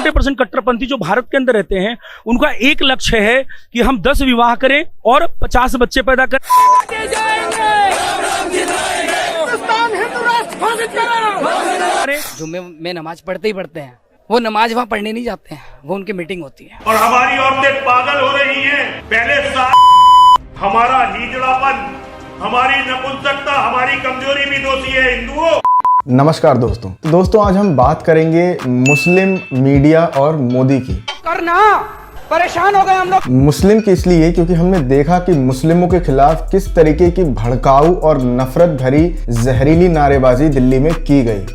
40% कट्टरपंथी जो भारत के अंदर रहते हैं, उनका एक लक्ष्य है कि हम 10 विवाह करें और 50 बच्चे पैदा करें। जुम्मे में नमाज पढ़ते ही पढ़ते हैं, वो नमाज वहाँ पढ़ने नहीं जाते हैं, वो उनकी मीटिंग होती है। और हमारी औरतें पागल हो रही हैं। पहले हमारा हिजड़ापन, हमारी नपुंसकता, हमारी कमजोरी भी दोषी है हिंदुओं। नमस्कार दोस्तों आज हम बात करेंगे मुस्लिम मीडिया और मोदी की। करना परेशान हो गए हम लोग। मुस्लिम की इसलिए क्योंकि हमने देखा कि मुस्लिमों के खिलाफ किस तरीके की भड़काऊ और नफरत भरी जहरीली नारेबाजी दिल्ली में की गई।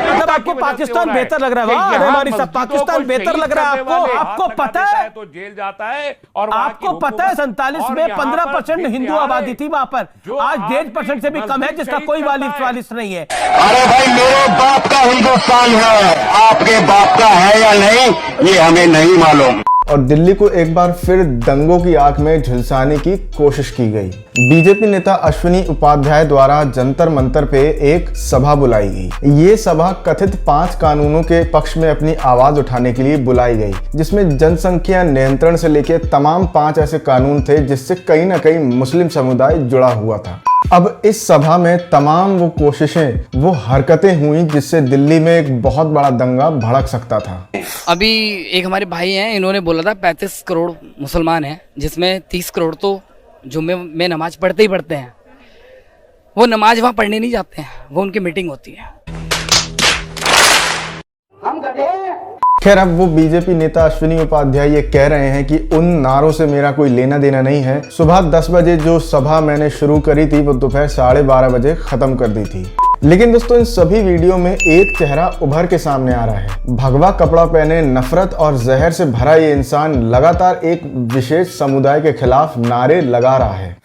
मतलब आपको पाकिस्तान बेहतर लग रहा है? हमारी सब पाकिस्तान बेहतर लग रहा है आपको पता है तो जेल जाता है। और आपको पता है 47 में 15% हिंदू आबादी थी वहां पर, आज 1.5% से भी कम है, जिसका कोई वालिस नहीं है। अरे भाई मेरे बाप का हिंदुस्तान है, आपके बाप का है या नहीं ये हमें नहीं मालूम। और दिल्ली को एक बार फिर दंगों की आग में झुलसाने की कोशिश की गई। बीजेपी नेता अश्विनी उपाध्याय द्वारा जंतर मंतर पे एक सभा बुलाई गई। ये सभा कथित 5 कानूनों के पक्ष में अपनी आवाज उठाने के लिए बुलाई गई, जिसमें जनसंख्या नियंत्रण से लेकर तमाम 5 ऐसे कानून थे जिससे कहीं ना कहीं मुस्लिम समुदाय जुड़ा हुआ था। अब इस सभा में तमाम वो कोशिशें, वो हरकतें हुई जिससे दिल्ली में एक बहुत बड़ा दंगा भड़क सकता था। अभी एक हमारे भाई हैं, इन्होंने बोला था 35 करोड़ मुसलमान हैं, जिसमें 30 करोड़ तो जुम्मे में नमाज पढ़ते ही पढ़ते हैं, वो नमाज वहाँ पढ़ने नहीं जाते हैं, वो उनकी मीटिंग होती है। हम खैर, अब वो बीजेपी नेता अश्विनी उपाध्याय ये कह रहे हैं कि उन नारों से मेरा कोई लेना देना नहीं है। सुबह 10 बजे जो सभा मैंने शुरू करी थी वो दोपहर 12:30 बजे खत्म कर दी थी। लेकिन दोस्तों, इन सभी वीडियो में एक चेहरा उभर के सामने आ रहा है। भगवा कपड़ा पहने नफरत और जहर से भरा ये इंसान लगातार एक विशेष समुदाय के खिलाफ नारे लगा रहा है।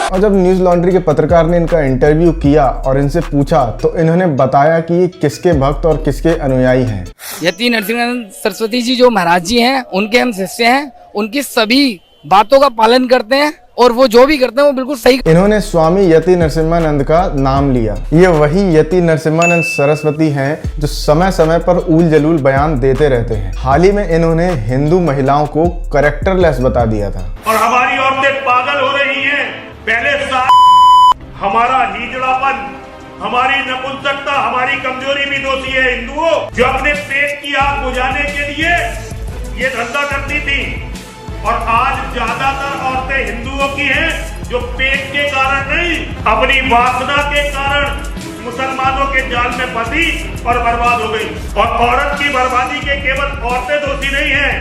और जब न्यूज लॉन्ड्री के पत्रकार ने इनका इंटरव्यू किया और इनसे पूछा तो इन्होंने बताया कि ये किसके भक्त और किसके अनुयायी हैं। यति नरसिम्हानंद सरस्वती जी जो महाराज जी हैं, उनके हम शिष्य हैं, उनकी सभी बातों का पालन करते हैं और वो जो भी करते हैं वो बिल्कुल सही। इन्होंने स्वामी यति नरसिम्हानंद का नाम लिया। ये वही यति नरसिम्हानंद सरस्वती हैं जो समय समय पर ऊल जलूल बयान देते रहते हैं। हाल ही में इन्होंने हिंदू महिलाओं को कैरेक्टरलेस बता दिया था। और हमारी औरतें पागल हो रही हैं। पहले हमारा हिजड़ापन, हमारी नपुंसकता, हमारी कमजोरी भी दोषी है हिंदुओं, जो अपने पेट की आग बुझाने के लिए ये धंधा करती थी। और आज ज्यादातर औरतें हिंदुओं की हैं जो पेट के कारण नहीं, अपनी वासना के कारण मुसलमानों के जाल में फंसी और बर्बाद हो गई। और औरत की बर्बादी के केवल औरतें दोषी नहीं है,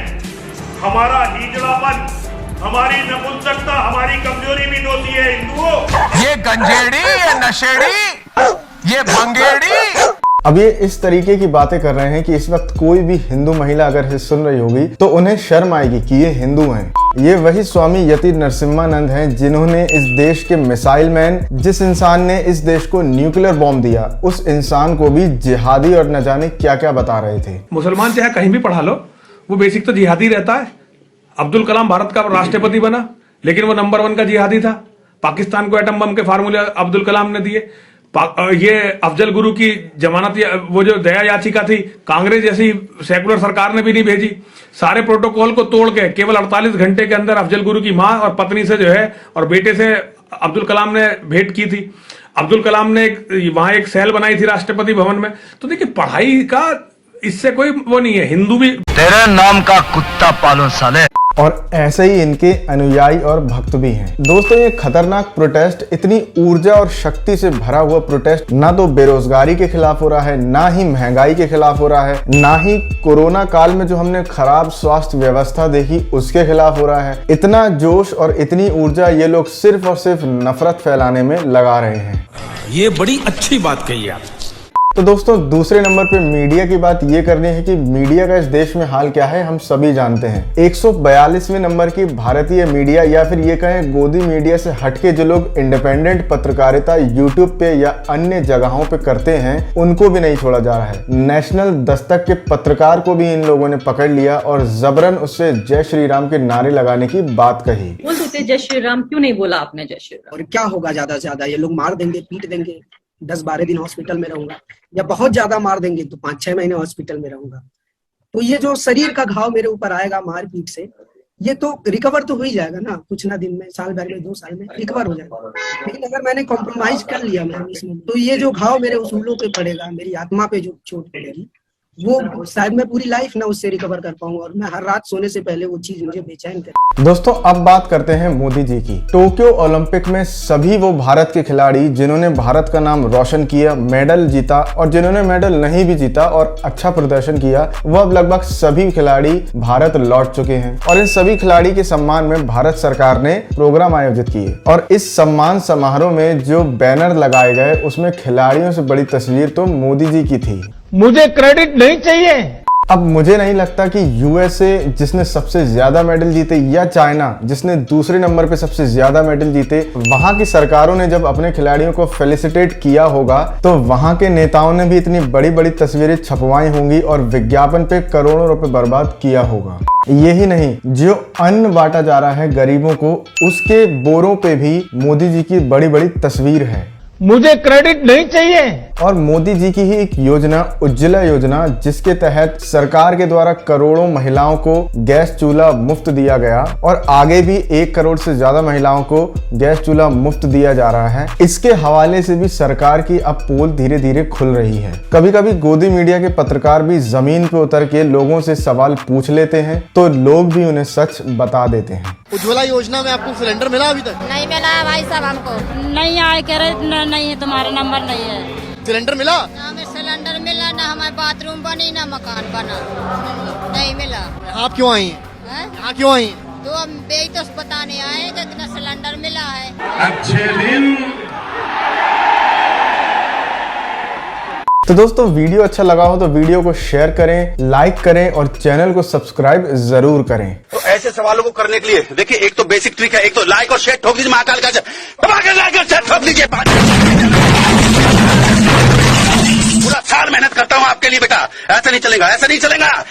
हमारा हिजड़ापन, हमारी नपुंसकता, हमारी कमजोरी भी दोषी है हिंदुओं। ये गंजेड़ी, ये नशेड़ी, ये भंगेड़ी। अब ये इस तरीके की बातें कर रहे हैं कि इस वक्त कोई भी हिंदू महिला अगर इसे सुन रही होगी तो उन्हें शर्म आएगी कि ये हिंदू हैं। ये वही स्वामी यति नरसिम्हानंद हैं जिन्होंने इस देश के मिसाइल मैन, जिस इंसान ने इस देश को न्यूक्लियर बॉम्ब दिया, उस इंसान को भी जिहादी और न जाने क्या क्या बता रहे थे। मुसलमान चाहे कहीं भी पढ़ा लो, वो बेसिक तो जिहादी रहता है। अब्दुल कलाम भारत का राष्ट्रपति बना, लेकिन वो नंबर 1 का जिहादी था। पाकिस्तान को एटम बम के फार्मूले अब्दुल कलाम ने दिए। ये अफजल गुरु की जमानत, वो जो दया याचिका थी, कांग्रेस जैसी सेकुलर सरकार ने भी नहीं भेजी। सारे प्रोटोकॉल को तोड़ के केवल 48 घंटे के अंदर अफजल गुरु की मां और पत्नी से जो है और बेटे से अब्दुल कलाम ने भेंट की थी। अब्दुल कलाम ने वहां एक सेल बनाई थी राष्ट्रपति भवन में। तो देखिए, पढ़ाई का इससे कोई वो नहीं है। हिंदू भी तेरे नाम का कुत्ता पालो साले। और ऐसे ही इनके अनुयायी और भक्त भी हैं। दोस्तों, ये खतरनाक प्रोटेस्ट, इतनी ऊर्जा और शक्ति से भरा हुआ प्रोटेस्ट ना तो बेरोजगारी के खिलाफ हो रहा है, ना ही महंगाई के खिलाफ हो रहा है, ना ही कोरोना काल में जो हमने खराब स्वास्थ्य व्यवस्था देखी उसके खिलाफ हो रहा है। इतना जोश और इतनी ऊर्जा ये लोग सिर्फ और सिर्फ नफरत फैलाने में लगा रहे हैं। ये बड़ी अच्छी बात कही आप। तो दोस्तों दूसरे नंबर पे मीडिया की बात ये करनी है कि मीडिया का इस देश में हाल क्या है हम सभी जानते हैं। 142वें नंबर की भारतीय मीडिया या फिर ये कहें गोदी मीडिया से हटके जो लोग इंडिपेंडेंट पत्रकारिता यूट्यूब पे या अन्य जगहों पे करते हैं उनको भी नहीं छोड़ा जा रहा है। नेशनल दस्तक के पत्रकार को भी इन लोगों ने पकड़ लिया और जबरन उससे जय श्री राम के नारे लगाने की बात कही। बोल देते जय श्री राम, क्यों नहीं बोला आपने जय श्री राम? और क्या होगा ज्यादा से ज्यादा, ये लोग मार देंगे, पीट देंगे, 10-12 दिन हॉस्पिटल में रहूंगा, या बहुत ज्यादा मार देंगे तो 5-6 महीने हॉस्पिटल में रहूंगा। तो ये जो शरीर का घाव मेरे ऊपर आएगा मार पीट से, ये तो रिकवर तो हो ही जाएगा ना, कुछ ना दिन में, साल भर में, 2 साल में रिकवर हो जाएगा। लेकिन अगर मैंने कॉम्प्रोमाइज कर लिया मैम इसमें, तो ये जो घाव मेरे उसूलों पे पड़ेगा, मेरी आत्मा पे जो चोट पड़ेगी, वो शायद मैं पूरी लाइफ ना उससे रिकवर कर पाऊंगा और मैं हर रात सोने से पहले वो चीज मुझे बेचैन कर। दोस्तों अब बात करते हैं मोदी जी की। टोक्यो ओलंपिक में सभी वो भारत के खिलाड़ी जिन्होंने भारत का नाम रोशन किया, मेडल जीता, और जिन्होंने मेडल नहीं भी जीता और अच्छा प्रदर्शन किया, वो अब लगभग सभी खिलाड़ी भारत लौट चुके हैं। और इन सभी खिलाड़ी के सम्मान में भारत सरकार ने प्रोग्राम आयोजित किए और इस सम्मान समारोह में जो बैनर लगाए गए उसमें खिलाड़ियों से बड़ी तस्वीर तो मोदी जी की थी। मुझे क्रेडिट नहीं चाहिए। अब मुझे नहीं लगता कि यूएसए जिसने सबसे ज्यादा मेडल जीते या चाइना जिसने दूसरे नंबर पे सबसे ज्यादा मेडल जीते, वहां की सरकारों ने जब अपने खिलाड़ियों को फेलिसिटेट किया होगा तो वहां के नेताओं ने भी इतनी बड़ी बड़ी तस्वीरें छपवाई होंगी और विज्ञापन पे करोड़ों रुपए बर्बाद किया होगा। यही नहीं, जो अन्न बांटा जा रहा है गरीबों को उसके बोरों पे भी मोदी जी की बड़ी बड़ी तस्वीर है। मुझे क्रेडिट नहीं चाहिए। और मोदी जी की ही एक योजना उज्ज्वला योजना, जिसके तहत सरकार के द्वारा करोड़ों महिलाओं को गैस चूल्हा मुफ्त दिया गया और आगे भी 1 करोड़ से ज्यादा महिलाओं को गैस चूल्हा मुफ्त दिया जा रहा है। इसके हवाले से भी सरकार की अब पोल धीरे धीरे खुल रही है। कभी कभी गोदी मीडिया के पत्रकार भी जमीन पे उतर के लोगों से सवाल पूछ लेते हैं तो लोग भी उन्हें सच बता देते हैं। उज्ज्वला योजना में आपको सिलेंडर मिला अभी तक? नहीं मिला है भाई साहब, हमको नहीं आए, कह रहे नहीं है, तुम्हारा नंबर नहीं है। सिलेंडर मिला? ना हमें सिलेंडर मिला, ना हमारे बाथरूम बनी, ना मकान बना, नहीं मिला। आप क्यों आई हैं? यहाँ क्यों आई हैं? तो हम बेई तो बताने आए तो इतना सिलेंडर मिला है। अच्छे दिन। तो दोस्तों वीडियो अच्छा लगा हो तो वीडियो को शेयर करें, लाइक करें और चैनल को सब्सक्राइब जरूर करें। तो ऐसे सवालों को करने के लिए देखिए, एक तो बेसिक ट्रिक है, एक तो लाइक और शेयर ठोक दीजिए, महाकाल का लाइक और शेयर ठोक दीजिए। पूरा साल मेहनत करता हूँ आपके लिए बेटा, ऐसा नहीं चलेगा, ऐसा नहीं चलेगा।